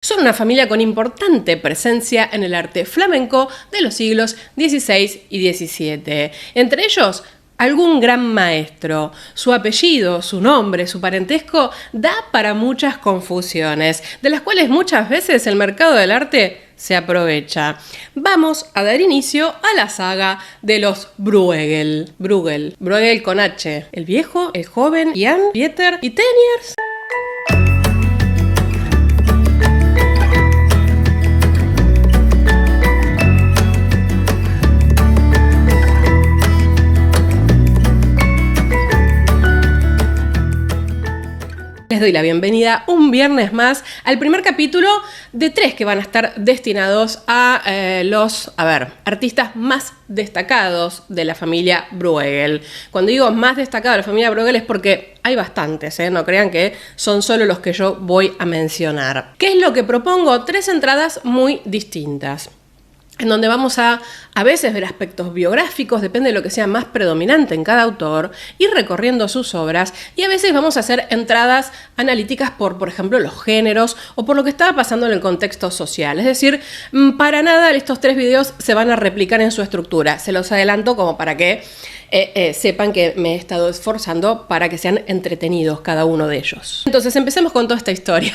Son una familia con importante presencia en el arte flamenco de los siglos XVI y XVII. Entre ellos, algún gran maestro. Su apellido, su nombre, su parentesco da para muchas confusiones, de las cuales muchas veces el mercado del arte se aprovecha. Vamos a dar inicio a la saga de los Bruegel. Bruegel con H. El viejo, el joven, Jan, Pieter y Teniers. Les doy la bienvenida un viernes más al primer capítulo de 3 que van a estar destinados a los artistas más destacados de la familia Bruegel. Cuando digo más destacado de la familia Bruegel es porque hay bastantes, no crean que son solo los que yo voy a mencionar. ¿Qué es lo que propongo? 3 entradas muy distintas, en donde vamos a veces ver aspectos biográficos, depende de lo que sea más predominante en cada autor, ir recorriendo sus obras, y a veces vamos a hacer entradas analíticas por ejemplo, los géneros o por lo que estaba pasando en el contexto social. Es decir, para nada estos 3 videos se van a replicar en su estructura. Se los adelanto como para que sepan que me he estado esforzando para que sean entretenidos cada uno de ellos. Entonces empecemos con toda esta historia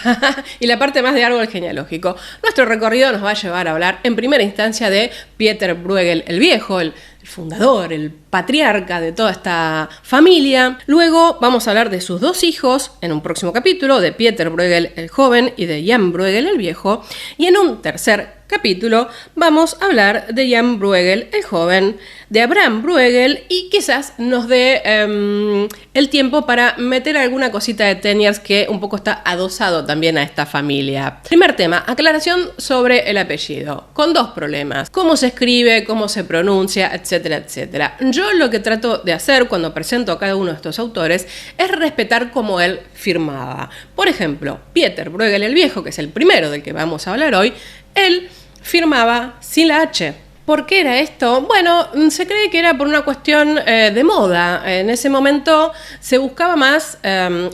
y la parte más de árbol genealógico. Nuestro recorrido nos va a llevar a hablar en primera instancia de Pieter Bruegel el Viejo, el fundador, el patriarca de toda esta familia. Luego vamos a hablar de sus 2 hijos en un próximo capítulo, de Pieter Bruegel el Joven y de Jan Bruegel el Viejo. Y en un tercer capítulo vamos a hablar de Jan Bruegel el Joven, de Abraham Bruegel, y quizás nos dé el tiempo para meter alguna cosita de Teniers que un poco está adosado también a esta familia. Primer tema, aclaración sobre el apellido, con 2 problemas: cómo se escribe, cómo se pronuncia, etcétera, etcétera. Yo lo que trato de hacer cuando presento a cada uno de estos autores es respetar cómo él firmaba. Por ejemplo, Pieter Bruegel el Viejo, que es el primero del que vamos a hablar hoy, él firmaba sin la H. ¿Por qué era esto? Bueno, se cree que era por una cuestión de moda. En ese momento se buscaba más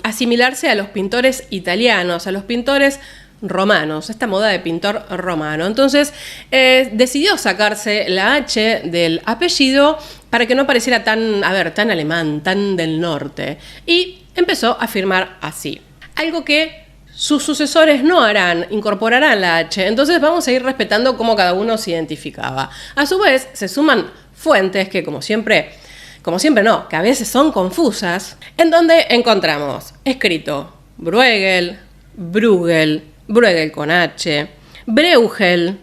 asimilarse a los pintores italianos, a los pintores romanos, esta moda de pintor romano. Entonces decidió sacarse la H del apellido para que no pareciera tan alemán, tan del norte. Y empezó a firmar así. Algo que sus sucesores no harán, incorporarán la H. Entonces vamos a ir respetando cómo cada uno se identificaba. A su vez, se suman fuentes que como siempre no, que a veces son confusas, en donde encontramos escrito Bruegel, Bruegel, Bruegel con H, Breugel,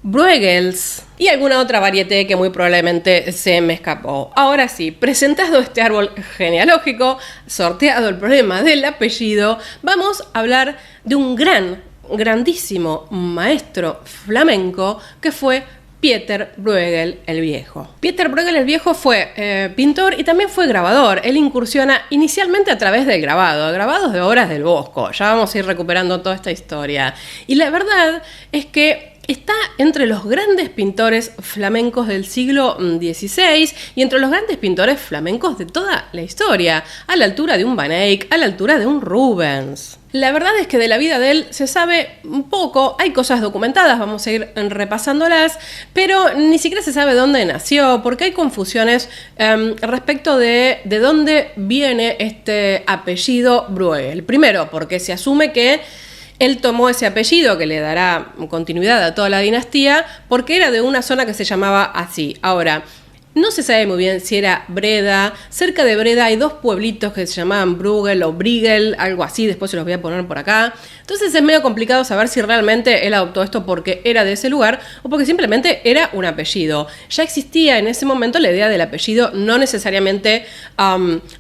Bruegels y alguna otra varieté que muy probablemente se me escapó. Ahora sí, presentado este árbol genealógico, sorteado el problema del apellido, vamos a hablar de un grandísimo maestro flamenco que fue Pieter Bruegel el Viejo. Pieter Bruegel el Viejo fue pintor y también fue grabador. Él incursiona inicialmente a través del grabados de obras del Bosco. Ya vamos a ir recuperando toda esta historia. Y la verdad es que está entre los grandes pintores flamencos del siglo XVI y entre los grandes pintores flamencos de toda la historia, a la altura de un Van Eyck, a la altura de un Rubens. La verdad es que de la vida de él se sabe un poco, hay cosas documentadas, vamos a ir repasándolas, pero ni siquiera se sabe dónde nació, porque hay confusiones respecto de dónde viene este apellido Bruegel. Primero, porque se asume que él tomó ese apellido que le dará continuidad a toda la dinastía porque era de una zona que se llamaba así. Ahora, no se sabe muy bien si era Breda. Cerca de Breda hay 2 pueblitos que se llamaban Bruegel o Briegel, algo así, después se los voy a poner por acá. Entonces es medio complicado saber si realmente él adoptó esto porque era de ese lugar o porque simplemente era un apellido. Ya existía en ese momento la idea del apellido no necesariamente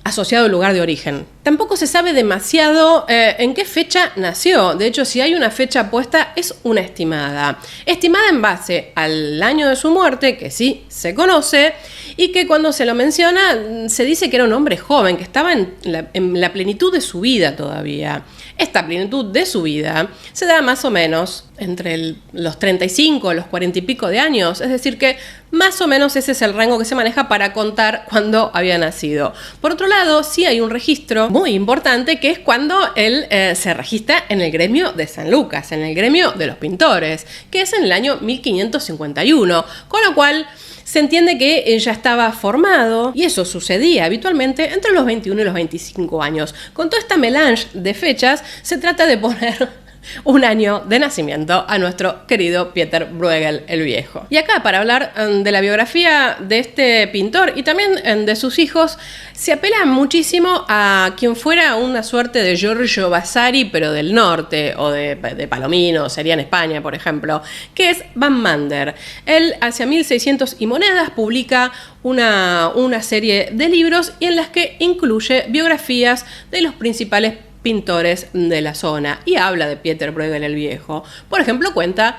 asociado al lugar de origen. Tampoco se sabe demasiado en qué fecha nació. De hecho, si hay una fecha puesta, es una estimada. Estimada en base al año de su muerte, que sí se conoce, y que cuando se lo menciona, se dice que era un hombre joven, que estaba en la plenitud de su vida todavía. Esta plenitud de su vida se da más o menos entre los 35, los 40 y pico de años, es decir que más o menos ese es el rango que se maneja para contar cuándo había nacido. Por otro lado, sí hay un registro muy importante que es cuando él se registra en el gremio de San Lucas, en el gremio de los pintores, que es en el año 1551, con lo cual se entiende que ya estaba formado y eso sucedía habitualmente entre los 21 y los 25 años. Con toda esta melange de fechas se trata de poner un año de nacimiento a nuestro querido Pieter Bruegel el Viejo. Y acá, para hablar de la biografía de este pintor y también de sus hijos, se apela muchísimo a quien fuera una suerte de Giorgio Vasari, pero del norte, o de Palomino, sería en España, por ejemplo, que es Van Mander. Él, hacia 1600 y monedas, publica una serie de libros y en las que incluye biografías de los principales pintores de la zona y habla de Pieter Bruegel el Viejo. Por ejemplo, cuenta,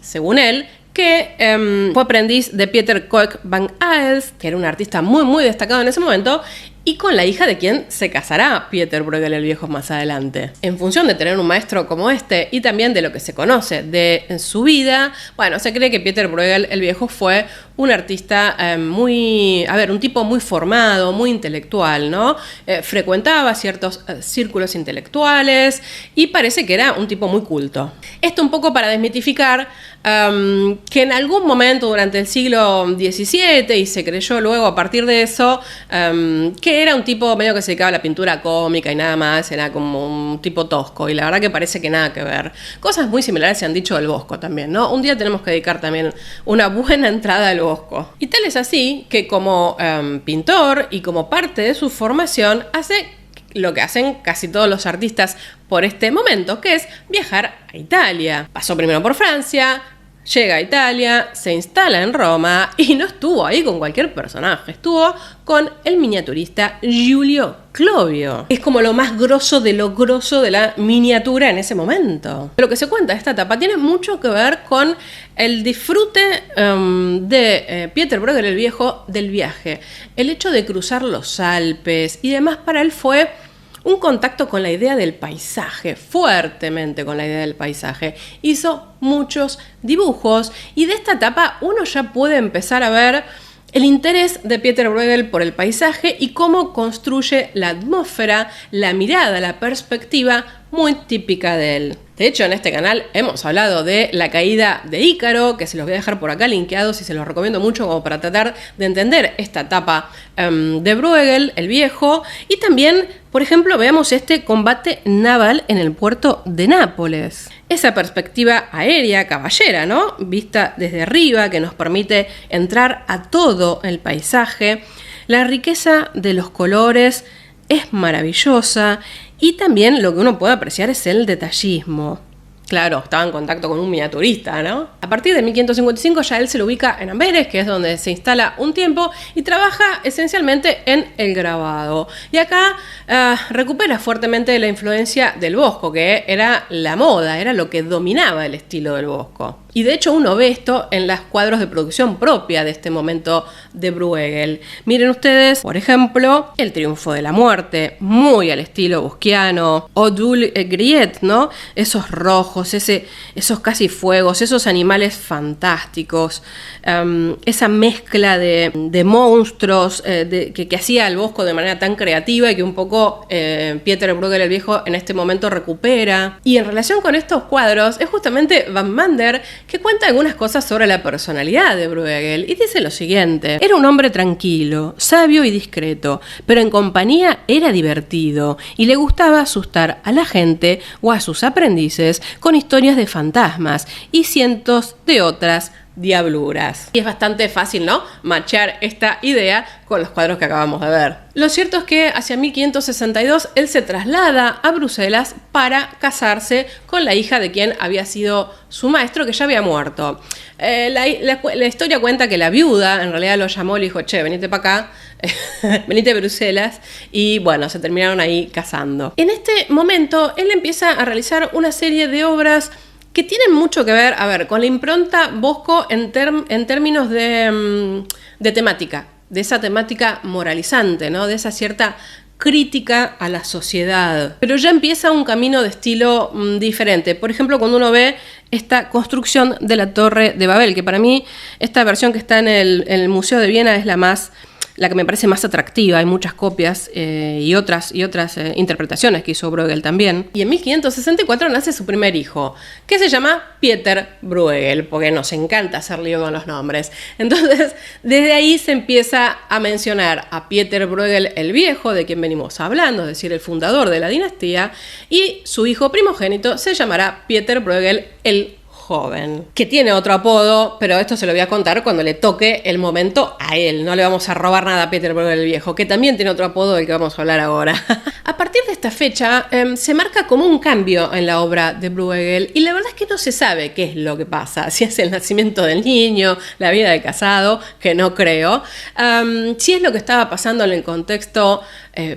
según él, que fue aprendiz de Pieter Coek van Aels, que era un artista muy destacado en ese momento, y con la hija de quien se casará Pieter Bruegel el Viejo más adelante. En función de tener un maestro como este y también de lo que se conoce de su vida, bueno, se cree que Pieter Bruegel el Viejo fue un artista un tipo muy formado, muy intelectual, ¿no? Frecuentaba ciertos círculos intelectuales y parece que era un tipo muy culto. Esto un poco para desmitificar que en algún momento durante el siglo XVII, y se creyó luego a partir de eso, que era un tipo medio que se dedicaba a la pintura cómica y nada más, era como un tipo tosco, y la verdad que parece que nada que ver. Cosas muy similares se han dicho del Bosco también, ¿no? Un día tenemos que dedicar también una buena entrada al Bosco. Y tal es así que como pintor y como parte de su formación hace lo que hacen casi todos los artistas por este momento, que es viajar a Italia. Pasó primero por Francia, llega a Italia, se instala en Roma y no estuvo ahí con cualquier personaje, estuvo con el miniaturista Giulio Clovio. Es como lo más grosso de lo grosso de la miniatura en ese momento. Lo que se cuenta de esta etapa tiene mucho que ver con el disfrute de Pieter Bruegel el Viejo del viaje. El hecho de cruzar los Alpes y demás para él fue un contacto con la idea del paisaje, fuertemente con la idea del paisaje. Hizo muchos dibujos y de esta etapa uno ya puede empezar a ver el interés de Pieter Bruegel por el paisaje y cómo construye la atmósfera, la mirada, la perspectiva muy típica de él. De hecho, en este canal hemos hablado de la caída de Ícaro, que se los voy a dejar por acá linkeados y se los recomiendo mucho como para tratar de entender esta etapa de Bruegel, el Viejo. Y también, por ejemplo, veamos este combate naval en el puerto de Nápoles. Esa perspectiva aérea, caballera, ¿no? Vista desde arriba, que nos permite entrar a todo el paisaje. La riqueza de los colores es maravillosa. Y también lo que uno puede apreciar es el detallismo. Claro, estaba en contacto con un miniaturista, ¿no? A partir de 1555 ya él se lo ubica en Amberes, que es donde se instala un tiempo, y trabaja esencialmente en el grabado. Y acá recupera fuertemente la influencia del Bosco, que era la moda, era lo que dominaba el estilo del Bosco. Y de hecho uno ve esto en los cuadros de producción propia de este momento de Bruegel. Miren ustedes, por ejemplo, El Triunfo de la Muerte, muy al estilo bosquiano, Odule Griet, ¿no? Esos rojos, esos casi fuegos, esos animales fantásticos, esa mezcla de monstruos que hacía el Bosco de manera tan creativa y que un poco Pieter Bruegel el Viejo en este momento recupera. Y en relación con estos cuadros es justamente Van Mander que cuenta algunas cosas sobre la personalidad de Bruegel y dice lo siguiente: era un hombre tranquilo, sabio y discreto, pero en compañía era divertido y le gustaba asustar a la gente o a sus aprendices con historias de fantasmas y cientos de otras diabluras. Y es bastante fácil, ¿no?, machear esta idea con los cuadros que acabamos de ver. Lo cierto es que hacia 1562 él se traslada a Bruselas para casarse con la hija de quien había sido su maestro, que ya había muerto. La historia cuenta que la viuda en realidad lo llamó y le dijo: che, venite para acá, venite a Bruselas, y bueno, se terminaron ahí casando. En este momento él empieza a realizar una serie de obras que tienen mucho que ver, con la impronta Bosco en términos de temática, de esa temática moralizante, ¿no? De esa cierta crítica a la sociedad. Pero ya empieza un camino de estilo diferente. Por ejemplo, cuando uno ve esta construcción de la Torre de Babel, que para mí esta versión que está en el Museo de Viena es la que me parece más atractiva. Hay muchas copias y otras interpretaciones que hizo Bruegel también. Y en 1564 nace su primer hijo, que se llama Pieter Bruegel, porque nos encanta hacer lío con los nombres. Entonces, desde ahí se empieza a mencionar a Pieter Bruegel el Viejo, de quien venimos hablando, es decir, el fundador de la dinastía, y su hijo primogénito se llamará Pieter Bruegel el Joven, que tiene otro apodo, pero esto se lo voy a contar cuando le toque el momento a él. No le vamos a robar nada a Pieter Bruegel el Viejo, que también tiene otro apodo del que vamos a hablar ahora. A partir de esta fecha se marca como un cambio en la obra de Bruegel, y la verdad es que no se sabe qué es lo que pasa, si es el nacimiento del niño, la vida de casado, que no creo, si es lo que estaba pasando en el contexto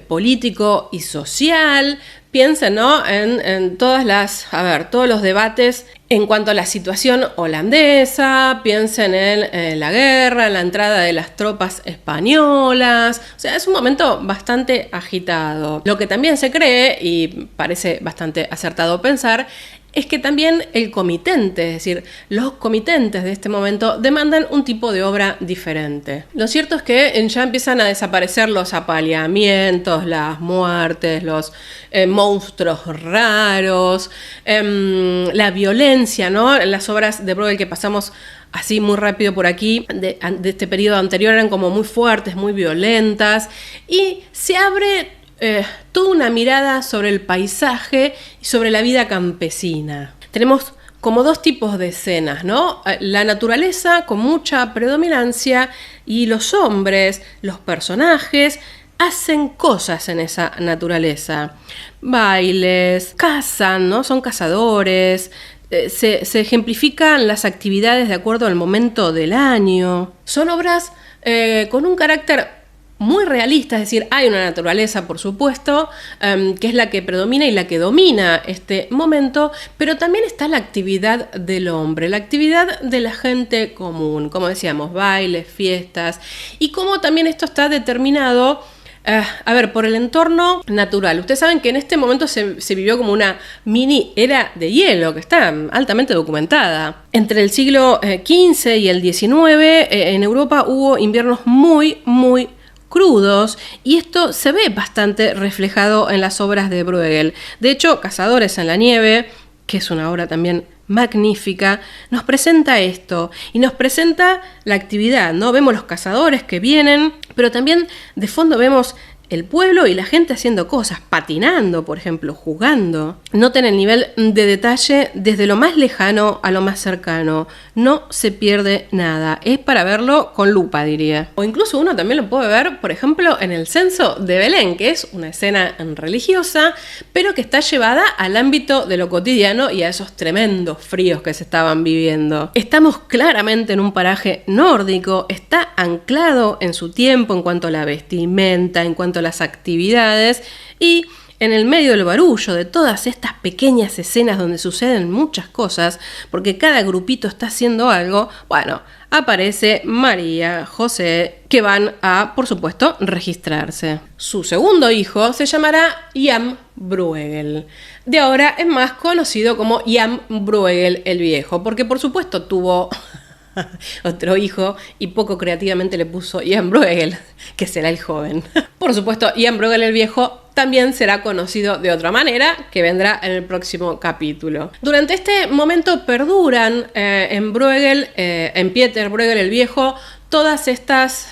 político y social. Piensen, ¿no?, en todos los debates en cuanto a la situación holandesa, piensen en la guerra, en la entrada de las tropas españolas. O sea, es un momento bastante agitado. Lo que también se cree, y parece bastante acertado pensar, es que también el comitente, es decir, los comitentes de este momento demandan un tipo de obra diferente. Lo cierto es que ya empiezan a desaparecer los apaleamientos, las muertes, los monstruos raros, la violencia, ¿no? Las obras de Bruegel que pasamos así muy rápido por aquí, de este periodo anterior, eran como muy fuertes, muy violentas, y se abre toda una mirada sobre el paisaje y sobre la vida campesina. Tenemos como dos tipos de escenas, ¿no? La naturaleza con mucha predominancia y los hombres, los personajes, hacen cosas en esa naturaleza. Bailes, cazan, ¿no? Son cazadores. Se ejemplifican las actividades de acuerdo al momento del año. Son obras con un carácter muy realista, es decir, hay una naturaleza, por supuesto, que es la que predomina y la que domina este momento, pero también está la actividad del hombre, la actividad de la gente común, como decíamos, bailes, fiestas, y cómo también esto está determinado por el entorno natural. Ustedes saben que en este momento se vivió como una mini era de hielo, que está altamente documentada. Entre el siglo XV y el XIX, en Europa hubo inviernos muy, muy crudos, y esto se ve bastante reflejado en las obras de Bruegel. De hecho, Cazadores en la nieve, que es una obra también magnífica, nos presenta esto, y nos presenta la actividad, ¿no? Vemos los cazadores que vienen, pero también de fondo vemos el pueblo y la gente haciendo cosas, patinando, por ejemplo, jugando. Noten el nivel de detalle desde lo más lejano a lo más cercano. No se pierde nada. Es para verlo con lupa, diría. O incluso uno también lo puede ver, por ejemplo, en el censo de Belén, que es una escena religiosa, pero que está llevada al ámbito de lo cotidiano y a esos tremendos fríos que se estaban viviendo. Estamos claramente en un paraje nórdico, está anclado en su tiempo en cuanto a la vestimenta, en cuanto a las actividades, y en el medio del barullo de todas estas pequeñas escenas donde suceden muchas cosas, porque cada grupito está haciendo algo, bueno, aparece María, José, que van a, por supuesto, registrarse. Su segundo hijo se llamará Jan Bruegel. De ahora es más conocido como Jan Bruegel el Viejo, porque por supuesto tuvo otro hijo y poco creativamente le puso Jan Bruegel, que será el joven. Por supuesto, Jan Bruegel el Viejo también será conocido de otra manera, que vendrá en el próximo capítulo. Durante este momento perduran en Bruegel, en Pieter Bruegel el Viejo, todas estas,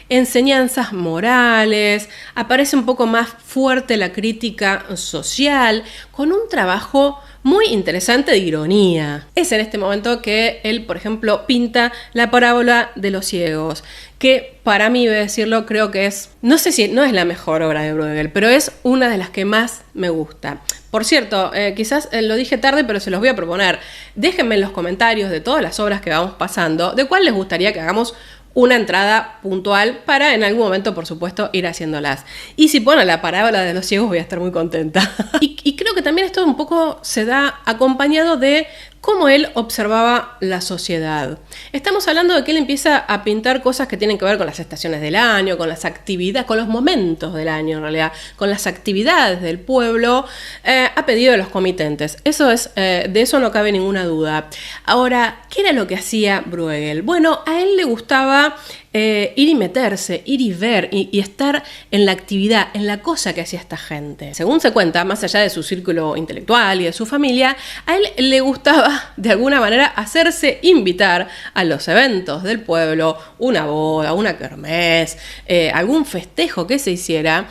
enseñanzas morales. Aparece un poco más fuerte la crítica social, con un trabajo muy interesante de ironía. Es en este momento que él, por ejemplo, pinta la parábola de los ciegos, que para mí, voy a decirlo, creo que es, no sé si no es la mejor obra de Bruegel, pero es una de las que más me gusta. Por cierto, quizás lo dije tarde, pero se los voy a proponer. Déjenme en los comentarios de todas las obras que vamos pasando, de cuál les gustaría que hagamos una entrada puntual para en algún momento, por supuesto, ir haciéndolas. Y si ponen la parábola de los ciegos, voy a estar muy contenta. Y creo que también esto un poco se da acompañado de cómo él observaba la sociedad. Estamos hablando de que él empieza a pintar cosas que tienen que ver con las estaciones del año, con las actividades, con los momentos del año en realidad, con las actividades del pueblo, a pedido de los comitentes. Eso es, de eso no cabe ninguna duda. Ahora, ¿qué era lo que hacía Bruegel? Bueno, a él le gustaba ir y meterse, ir y ver y estar en la actividad, en la cosa que hacía esta gente. Según se cuenta, más allá de su círculo intelectual y de su familia, a él le gustaba de alguna manera hacerse invitar a los eventos del pueblo, una boda, una kermés, algún festejo que se hiciera,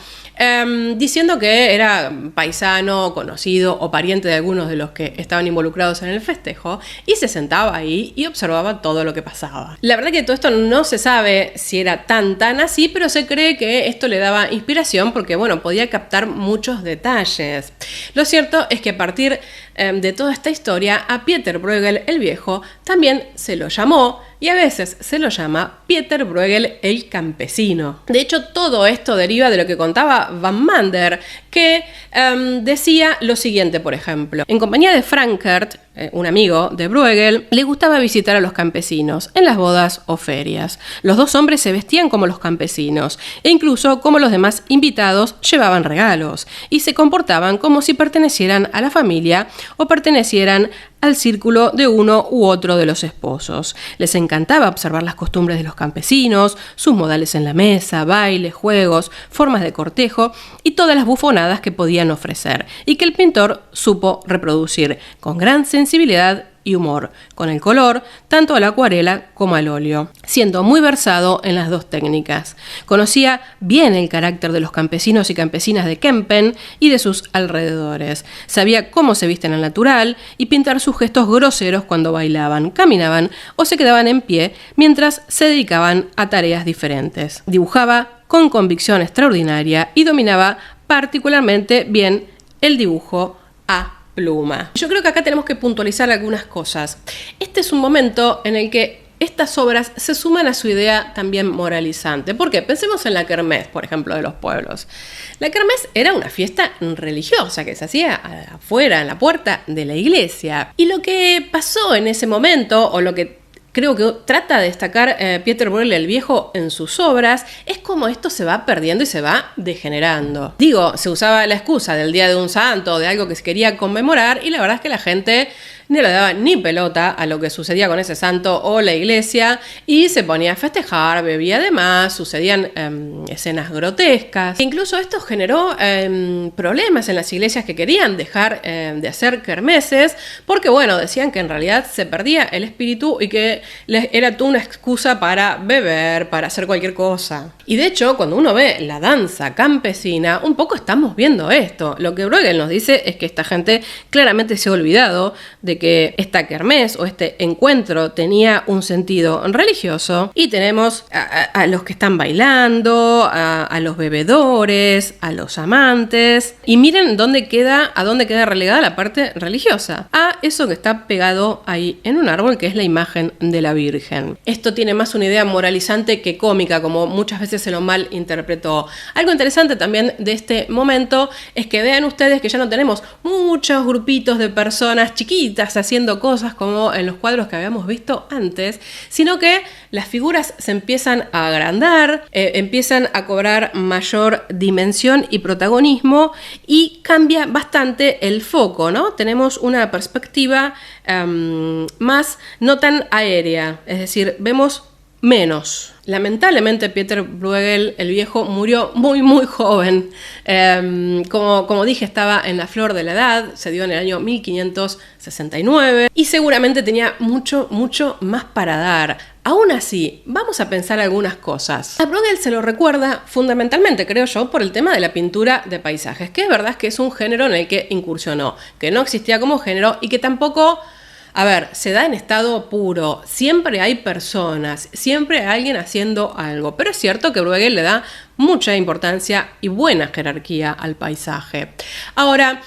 diciendo que era paisano, conocido o pariente de algunos de los que estaban involucrados en el festejo, y se sentaba ahí y observaba todo lo que pasaba. La verdad que todo esto no se sabe si era tan así, pero se cree que esto le daba inspiración porque, bueno, podía captar muchos detalles. Lo cierto es que a partir de toda esta historia, a Pieter Bruegel el Viejo también se lo llamó, y a veces se lo llama Pieter Bruegel el Campesino. De hecho, todo esto deriva de lo que contaba Van Mander, que decía lo siguiente, por ejemplo. En compañía de Frankert, un amigo de Bruegel, le gustaba visitar a los campesinos en las bodas o ferias. Los dos hombres se vestían como los campesinos, e incluso como los demás invitados llevaban regalos, y se comportaban como si pertenecieran a la familia o pertenecieran al círculo de uno u otro de los esposos. Les encantaba observar las costumbres de los campesinos, sus modales en la mesa, bailes, juegos, formas de cortejo y todas las bufonadas que podían ofrecer, y que el pintor supo reproducir con gran sensibilidad y humor, con el color, tanto a la acuarela como al óleo, siendo muy versado en las dos técnicas. Conocía bien el carácter de los campesinos y campesinas de Kempen y de sus alrededores. Sabía cómo se visten al natural y pintar sus gestos groseros cuando bailaban, caminaban o se quedaban en pie mientras se dedicaban a tareas diferentes. Dibujaba con convicción extraordinaria y dominaba particularmente bien el dibujo a pluma. Yo creo que acá tenemos que puntualizar algunas cosas. Este es un momento en el que estas obras se suman a su idea también moralizante. ¿Por qué? Pensemos en la kermés, por ejemplo, de los pueblos. La kermés era una fiesta religiosa que se hacía afuera, en la puerta de la iglesia. Y lo que pasó en ese momento, o lo que creo que trata de destacar Pieter Bruegel el Viejo en sus obras, es cómo esto se va perdiendo y se va degenerando. Digo, se usaba la excusa del día de un santo o de algo que se quería conmemorar, y la verdad es que la gente no le daba ni pelota a lo que sucedía con ese santo o la iglesia, y se ponía a festejar, bebía de más, sucedían escenas grotescas. Incluso esto generó problemas en las iglesias que querían dejar de hacer kermeses, porque bueno, decían que en realidad se perdía el espíritu y que era toda una excusa para beber, para hacer cualquier cosa. Y de hecho, cuando uno ve la danza campesina, un poco estamos viendo esto. Lo que Bruegel nos dice es que esta gente claramente se ha olvidado de que esta kermés o este encuentro tenía un sentido religioso, y tenemos a los que están bailando, a los bebedores, a los amantes, y miren a dónde queda relegada la parte religiosa, a eso que está pegado ahí en un árbol, que es la imagen de la Virgen. Esto tiene más una idea moralizante que cómica, como muchas veces se lo malinterpretó. Algo interesante también de este momento es que vean ustedes que ya no tenemos muchos grupitos de personas chiquitas haciendo cosas como en los cuadros que habíamos visto antes, sino que las figuras se empiezan a agrandar, empiezan a cobrar mayor dimensión y protagonismo, y cambia bastante el foco, ¿no? Tenemos una perspectiva más no tan aérea, es decir, vemos menos. Lamentablemente Pieter Bruegel el Viejo murió muy joven. Como dije, estaba en la flor de la edad, se dio en el año 1569 y seguramente tenía mucho más para dar. Aún así, vamos a pensar algunas cosas. A Bruegel se lo recuerda fundamentalmente, creo yo, por el tema de la pintura de paisajes, que es verdad que es un género en el que incursionó, que no existía como género y que tampoco... A ver, se da en estado puro, siempre hay personas, siempre hay alguien haciendo algo, pero es cierto que Bruegel le da mucha importancia y buena jerarquía al paisaje. Ahora,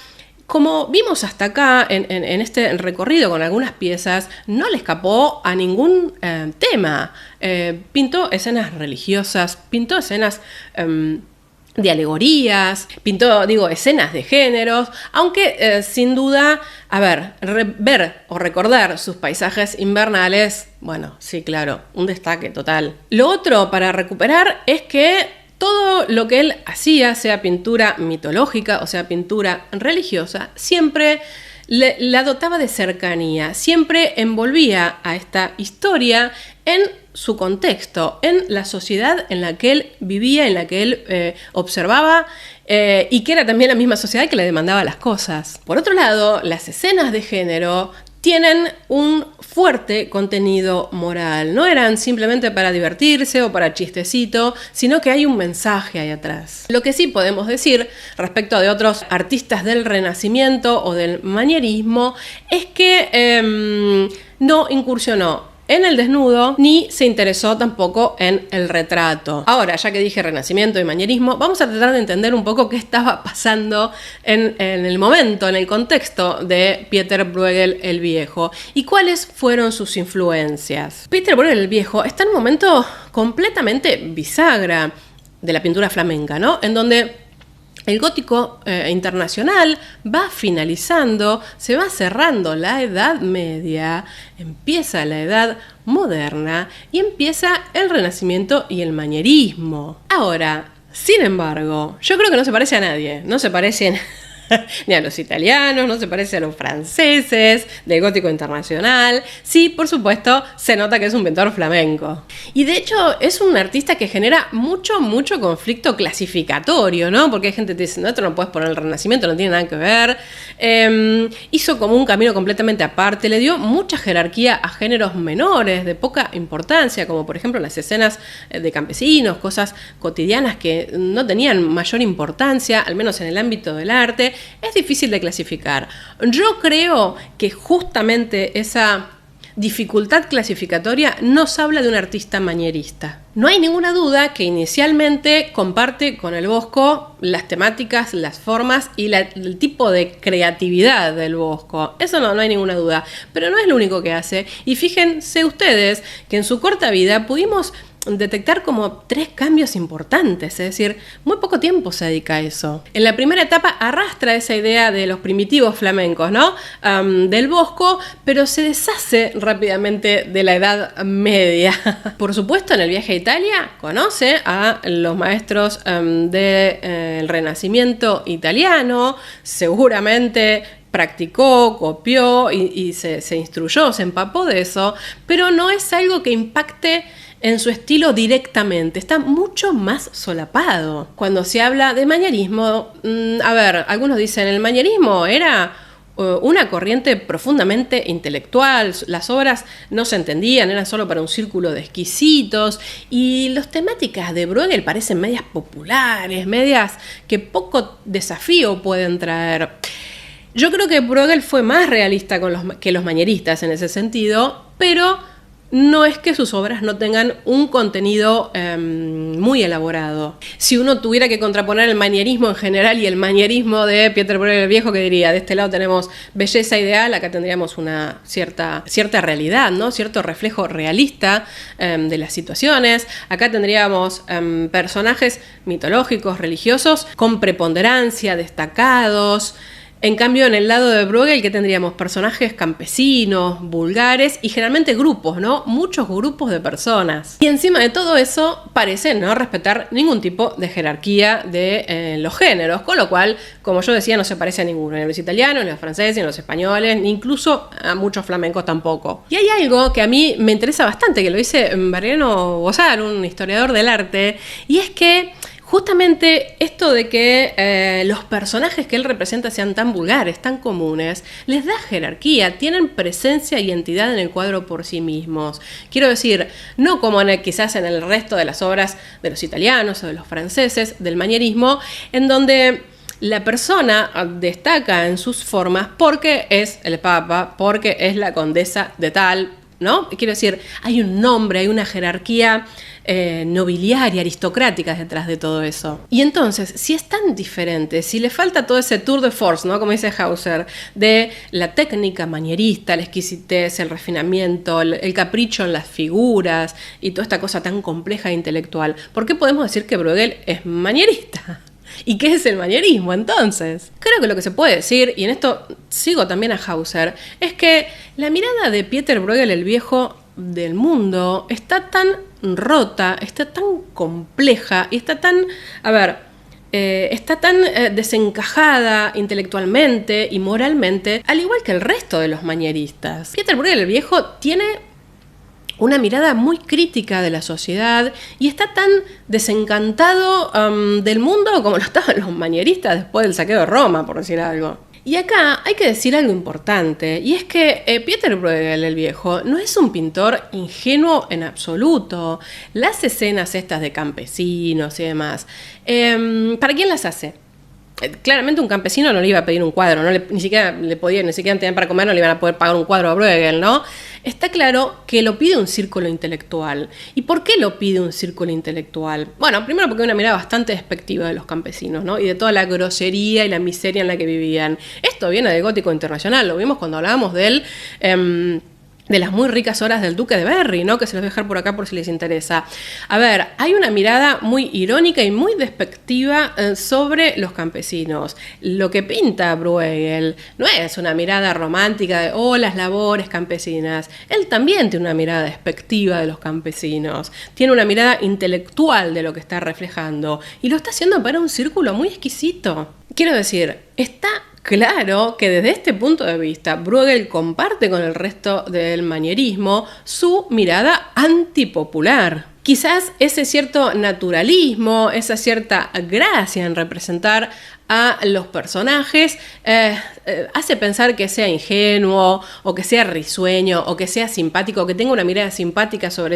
como vimos hasta acá en este recorrido con algunas piezas, no le escapó a ningún tema. Pintó escenas religiosas, pintó escenas... de alegorías, pintó, escenas de géneros, aunque sin duda A ver, ver o recordar sus paisajes invernales, bueno, sí, claro, un destaque total. Lo otro para recuperar es que todo lo que él hacía, sea pintura mitológica o sea pintura religiosa, siempre la dotaba de cercanía, siempre envolvía a esta historia en su contexto, en la sociedad en la que él vivía, en la que él observaba, y que era también la misma sociedad que le demandaba las cosas. Por otro lado, las escenas de género tienen un fuerte contenido moral. No eran simplemente para divertirse o para chistecito, sino que hay un mensaje ahí atrás. Lo que sí podemos decir respecto de otros artistas del Renacimiento o del manierismo es que no incursionó en el desnudo, ni se interesó tampoco en el retrato. Ahora, ya que dije Renacimiento y manierismo, vamos a tratar de entender un poco qué estaba pasando en el momento, en el contexto de Pieter Bruegel el Viejo y cuáles fueron sus influencias. Pieter Bruegel el Viejo está en un momento completamente bisagra de la pintura flamenca, ¿no? En donde el gótico internacional va finalizando, se va cerrando la Edad Media, empieza la Edad Moderna y empieza el Renacimiento y el manierismo. Ahora, sin embargo, yo creo que no se parece a nadie, no se parecen ni a los italianos, no se parece a los franceses del gótico internacional. Sí, por supuesto, se nota que es un pintor flamenco. Y de hecho es un artista que genera mucho conflicto clasificatorio, ¿no? Porque hay gente que dice, no, esto no puedes poner el Renacimiento, no tiene nada que ver. Hizo como un camino completamente aparte, le dio mucha jerarquía a géneros menores, de poca importancia, como por ejemplo las escenas de campesinos, cosas cotidianas que no tenían mayor importancia, al menos en el ámbito del arte. Es difícil de clasificar. Yo creo que justamente esa dificultad clasificatoria nos habla de un artista manierista. No hay ninguna duda que inicialmente comparte con el Bosco las temáticas, las formas y el tipo de creatividad del Bosco. Eso no hay ninguna duda. Pero no es lo único que hace. Y fíjense ustedes que en su corta vida pudimos detectar como 3 cambios importantes, es decir, muy poco tiempo se dedica a eso. En la primera etapa arrastra esa idea de los primitivos flamencos, ¿no? Del Bosco, pero se deshace rápidamente de la Edad Media. Por supuesto, en el viaje a Italia conoce a los maestros del Renacimiento italiano, seguramente practicó, copió y se instruyó, se empapó de eso, pero no es algo que impacte en su estilo directamente, está mucho más solapado. Cuando se habla de manierismo, a ver, algunos dicen, el manierismo era una corriente profundamente intelectual, las obras no se entendían, eran solo para un círculo de exquisitos, y las temáticas de Bruegel parecen medias populares, medias que poco desafío pueden traer. Yo creo que Bruegel fue más realista que los manieristas en ese sentido, pero no es que sus obras no tengan un contenido muy elaborado. Si uno tuviera que contraponer el manierismo en general y el manierismo de Pieter Bruegel el Viejo, ¿qué diría? De este lado tenemos belleza ideal, acá tendríamos una cierta realidad, ¿no? Cierto reflejo realista de las situaciones. Acá tendríamos personajes mitológicos, religiosos, con preponderancia, destacados. En cambio, en el lado de Bruegel, que tendríamos personajes campesinos, vulgares y generalmente grupos, ¿no? Muchos grupos de personas. Y encima de todo eso, parece no respetar ningún tipo de jerarquía de los géneros, con lo cual, como yo decía, no se parece a ninguno, ni a los italianos, ni a los franceses, ni a los españoles, ni incluso a muchos flamencos tampoco. Y hay algo que a mí me interesa bastante, que lo dice Mariano Bozar, un historiador del arte, y es que justamente esto de que los personajes que él representa sean tan vulgares, tan comunes, les da jerarquía, tienen presencia y entidad en el cuadro por sí mismos. Quiero decir, no como quizás en el resto de las obras de los italianos o de los franceses, del manierismo, en donde la persona destaca en sus formas porque es el papa, porque es la condesa de tal, ¿no? Quiero decir, hay un nombre, hay una jerarquía nobiliaria, aristocrática detrás de todo eso. Y entonces, si es tan diferente, si le falta todo ese tour de force, ¿no? Como dice Hauser, de la técnica manierista, la exquisitez, el refinamiento, el capricho en las figuras y toda esta cosa tan compleja e intelectual, ¿por qué podemos decir que Bruegel es manierista? ¿Y qué es el manierismo entonces? Creo que lo que se puede decir, y en esto sigo también a Hauser, es que la mirada de Pieter Bruegel el Viejo del mundo está tan rota, está tan compleja y está tan, está tan desencajada intelectualmente y moralmente, al igual que el resto de los manieristas. Pieter Bruegel el Viejo tiene una mirada muy crítica de la sociedad y está tan desencantado del mundo como lo estaban los manieristas después del saqueo de Roma, por decir algo. Y acá hay que decir algo importante, y es que Pieter Bruegel el Viejo no es un pintor ingenuo en absoluto. Las escenas estas de campesinos y demás, ¿para quién las hace? Claramente un campesino no le iba a pedir un cuadro, ni siquiera tenían para comer, no le iban a poder pagar un cuadro a Bruegel, ¿no? Está claro que lo pide un círculo intelectual. ¿Y por qué lo pide un círculo intelectual? Bueno, primero porque hay una mirada bastante despectiva de los campesinos, ¿no? Y de toda la grosería y la miseria en la que vivían. Esto viene del gótico internacional, lo vimos cuando hablábamos de las muy ricas horas del duque de Berry, ¿no? Que se los voy a dejar por acá por si les interesa. A ver, hay una mirada muy irónica y muy despectiva sobre los campesinos. Lo que pinta Bruegel no es una mirada romántica de las labores campesinas. Él también tiene una mirada despectiva de los campesinos. Tiene una mirada intelectual de lo que está reflejando. Y lo está haciendo para un círculo muy exquisito. Quiero decir, está claro que desde este punto de vista Bruegel comparte con el resto del manierismo su mirada antipopular. Quizás ese cierto naturalismo, esa cierta gracia en representar a los personajes hace pensar que sea ingenuo o que sea risueño o que sea simpático o que tenga una mirada simpática sobre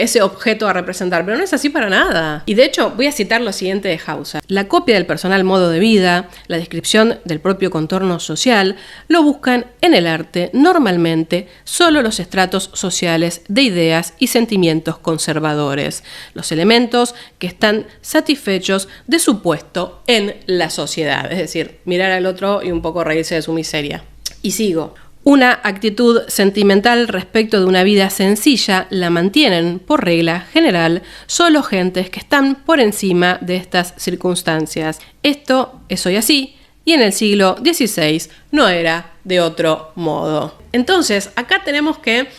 ese objeto a representar, pero no es así para nada. Y de hecho voy a citar lo siguiente de Hauser: la copia del personal modo de vida, la descripción del propio contorno social, lo buscan en el arte normalmente solo los estratos sociales de ideas y sentimientos conservadores, los elementos que están satisfechos de su puesto en la sociedad, es decir, mirar al otro y un poco reírse de su miseria. Y sigo. Una actitud sentimental respecto de una vida sencilla la mantienen, por regla general, solo gentes que están por encima de estas circunstancias. Esto es hoy así, y en el siglo XVI no era de otro modo. Entonces, acá tenemos que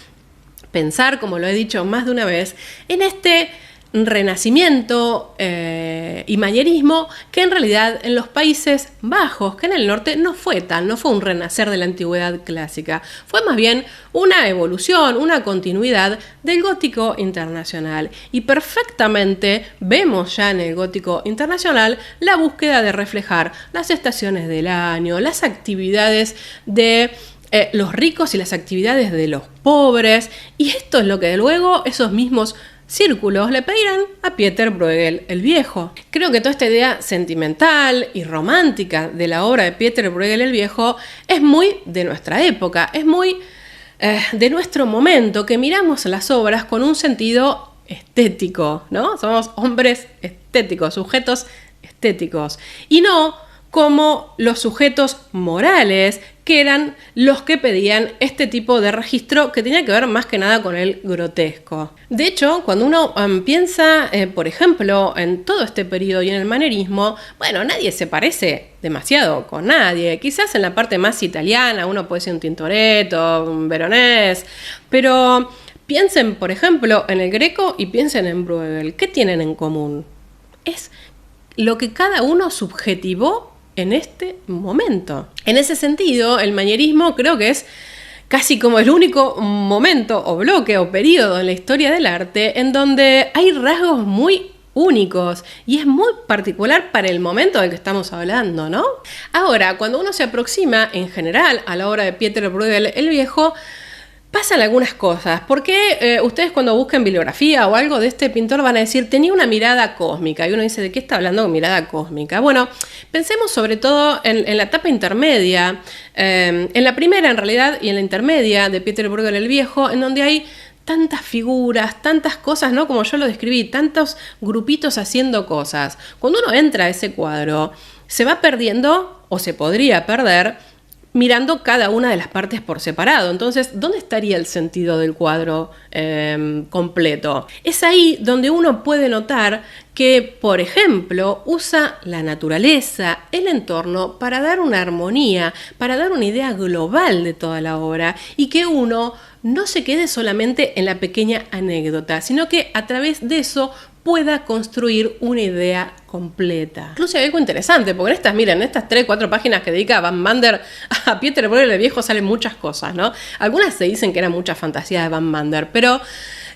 pensar, como lo he dicho más de una vez, en este renacimiento y manierismo que en realidad en los Países Bajos, que en el norte no fue un renacer de la antigüedad clásica, fue más bien una evolución, una continuidad del gótico internacional. Y perfectamente vemos ya en el gótico internacional la búsqueda de reflejar las estaciones del año, las actividades de los ricos y las actividades de los pobres, y esto es lo que luego esos mismos círculos le pedirán a Pieter Bruegel el Viejo. Creo que toda esta idea sentimental y romántica de la obra de Pieter Bruegel el Viejo es muy de nuestra época, es muy de nuestro momento, que miramos las obras con un sentido estético, ¿no? Somos hombres estéticos, sujetos estéticos, y no como los sujetos morales, que eran los que pedían este tipo de registro que tenía que ver más que nada con el grotesco. De hecho, cuando uno piensa, por ejemplo, en todo este periodo y en el manierismo, bueno, nadie se parece demasiado con nadie. Quizás en la parte más italiana uno puede ser un Tintoretto, un Veronés, pero piensen, por ejemplo, en el Greco y piensen en Bruegel. ¿Qué tienen en común? Es lo que cada uno subjetivó en este momento. En ese sentido, el manierismo creo que es casi como el único momento o bloque o periodo en la historia del arte en donde hay rasgos muy únicos y es muy particular para el momento del que estamos hablando, ¿no? Ahora, cuando uno se aproxima en general a la obra de Pieter Bruegel el Viejo, pasan algunas cosas, porque ustedes cuando busquen bibliografía o algo de este pintor van a decir, tenía una mirada cósmica, y uno dice, ¿de qué está hablando con mirada cósmica? Bueno, pensemos sobre todo en la etapa intermedia, en la primera en realidad y en la intermedia de Pieter Bruegel el Viejo, en donde hay tantas figuras, tantas cosas, ¿no? Como yo lo describí, tantos grupitos haciendo cosas. Cuando uno entra a ese cuadro, se va perdiendo, o se podría perder, mirando cada una de las partes por separado. Entonces, ¿dónde estaría el sentido del cuadro completo? Es ahí donde uno puede notar que, por ejemplo, usa la naturaleza, el entorno, para dar una armonía, para dar una idea global de toda la obra, y que uno no se quede solamente en la pequeña anécdota, sino que a través de eso pueda construir una idea completa. Incluso hay algo interesante, porque en estas 3-4 páginas que dedica Van Mander a Pieter Bruegel el Viejo salen muchas cosas, ¿no? Algunas se dicen que era mucha fantasía de Van Mander, pero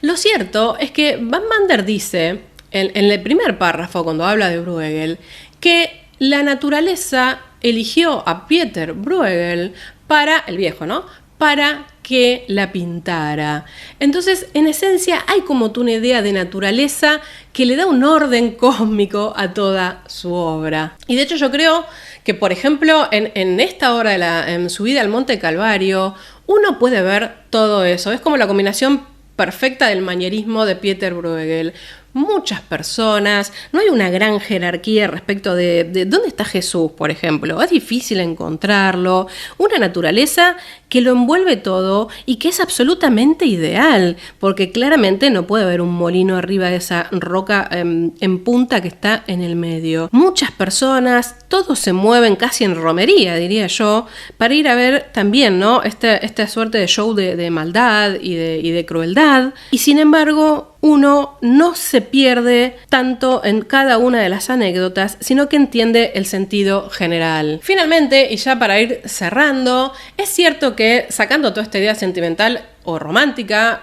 lo cierto es que Van Mander dice, en el primer párrafo, cuando habla de Bruegel, que la naturaleza eligió a Pieter Bruegel para, el viejo, ¿no?, para que la pintara. Entonces, en esencia, hay como una idea de naturaleza que le da un orden cósmico a toda su obra. Y de hecho yo creo que, por ejemplo, en esta obra en Subida al Monte Calvario, uno puede ver todo eso. Es como la combinación perfecta del manierismo de Pieter Bruegel. Muchas personas, no hay una gran jerarquía respecto de dónde está Jesús, por ejemplo. Es difícil encontrarlo. Una naturaleza que lo envuelve todo y que es absolutamente ideal, porque claramente no puede haber un molino arriba de esa roca en punta que está en el medio. Muchas personas, todos se mueven casi en romería, diría yo, para ir a ver también, ¿no?, esta suerte de show de maldad y de crueldad. Y sin embargo, uno no se pierde tanto en cada una de las anécdotas, sino que entiende el sentido general. Finalmente, y ya para ir cerrando, es cierto que, sacando toda esta idea sentimental o romántica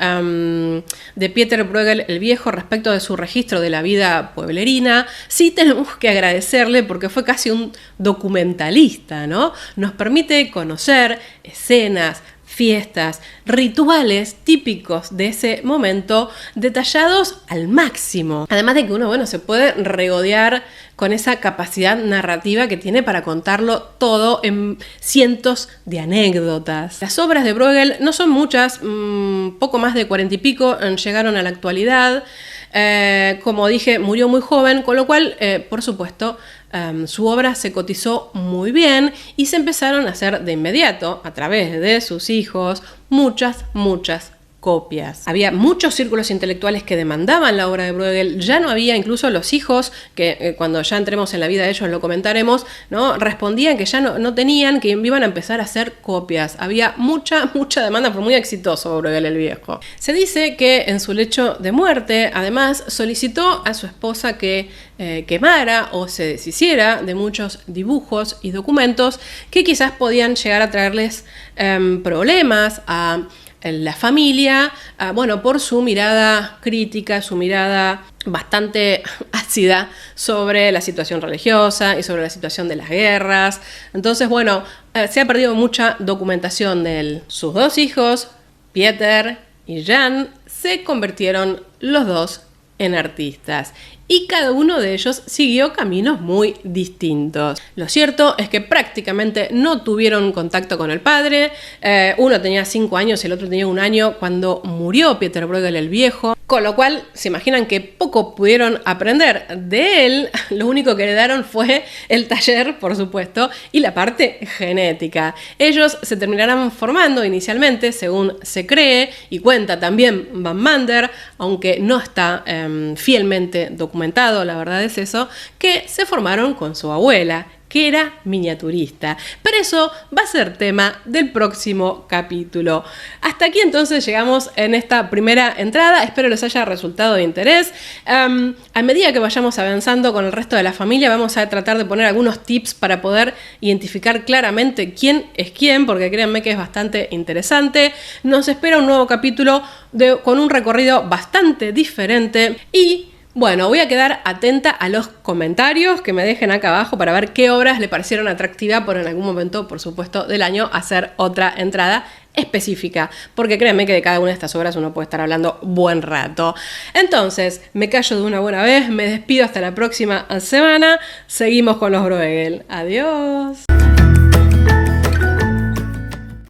de Pieter Bruegel el Viejo respecto de su registro de la vida pueblerina, sí tenemos que agradecerle porque fue casi un documentalista, ¿no? Nos permite conocer escenas, fiestas, rituales típicos de ese momento, detallados al máximo. Además de que uno, se puede regodear con esa capacidad narrativa que tiene para contarlo todo en cientos de anécdotas. Las obras de Bruegel no son muchas, poco más de 40 y pico llegaron a la actualidad. Como dije, murió muy joven, con lo cual, por supuesto, su obra se cotizó muy bien y se empezaron a hacer de inmediato, a través de sus hijos, muchas copias. Había muchos círculos intelectuales que demandaban la obra de Bruegel, ya no había, incluso los hijos, que cuando ya entremos en la vida de ellos lo comentaremos, ¿no?, respondían que ya no tenían, que iban a empezar a hacer copias. Había mucha demanda, fue muy exitoso Bruegel el Viejo. Se dice que en su lecho de muerte, además, solicitó a su esposa que quemara o se deshiciera de muchos dibujos y documentos que quizás podían llegar a traerles problemas a la familia, por su mirada crítica, su mirada bastante ácida sobre la situación religiosa y sobre la situación de las guerras. Entonces, se ha perdido mucha documentación de él. Sus dos hijos, Pieter y Jan, se convirtieron los dos en artistas. Y cada uno de ellos siguió caminos muy distintos. Lo cierto es que prácticamente no tuvieron contacto con el padre. Uno tenía 5 años y el otro tenía 1 año cuando murió Pieter Bruegel el Viejo. Con lo cual, se imaginan que poco pudieron aprender de él. Lo único que heredaron fue el taller, por supuesto, y la parte genética. Ellos se terminarán formando inicialmente, según se cree, y cuenta también Van Mander, aunque no está fielmente documentado, la verdad es eso, que se formaron con su abuela, que era miniaturista. Pero eso va a ser tema del próximo capítulo. Hasta aquí entonces llegamos en esta primera entrada. Espero les haya resultado de interés. A medida que vayamos avanzando con el resto de la familia, vamos a tratar de poner algunos tips para poder identificar claramente quién es quién, porque créanme que es bastante interesante. Nos espera un nuevo capítulo con un recorrido bastante diferente y voy a quedar atenta a los comentarios que me dejen acá abajo para ver qué obras le parecieron atractivas por en algún momento, por supuesto, del año hacer otra entrada específica, porque créanme que de cada una de estas obras uno puede estar hablando buen rato. Entonces, me callo de una buena vez, me despido hasta la próxima semana, seguimos con los Bruegel. Adiós.